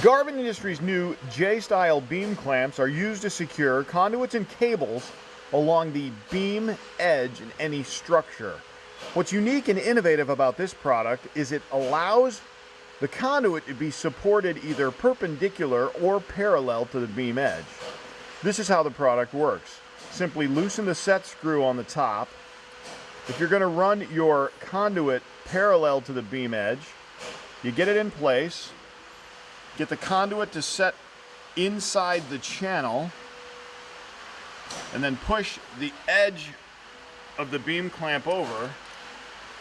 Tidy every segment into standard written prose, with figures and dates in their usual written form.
Garvin Industries' new J-style beam clamps are used to secure conduits and cables along the beam edge in any structure. What's unique and innovative about this product is it allows the conduit to be supported either perpendicular or parallel to the beam edge. This is how the product works. Simply loosen the set screw on the top. If you're going to run your conduit parallel to the beam edge, you get it in place, get the conduit to set inside the channel, and then push the edge of the beam clamp over,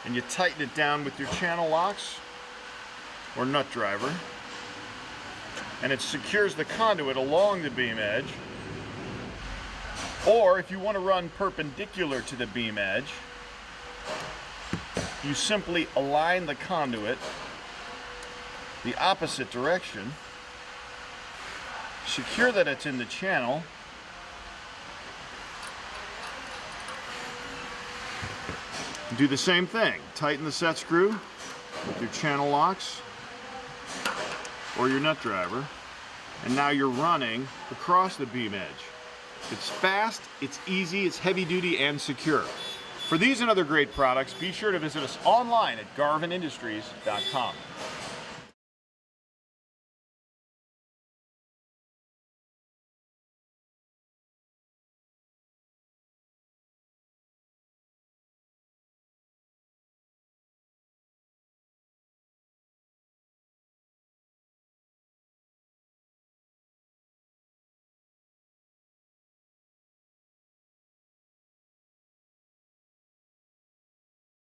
and you tighten it down with your channel locks or nut driver, and it secures the conduit along the beam edge. Or if you want to run perpendicular to the beam edge, you simply align the conduit the opposite direction, secure that it's in the channel, do the same thing. Tighten the set screw with your channel locks or your nut driver, and now you're running across the beam edge. It's fast, it's easy, it's heavy duty and secure. For these and other great products, be sure to visit us online at garvinindustries.com.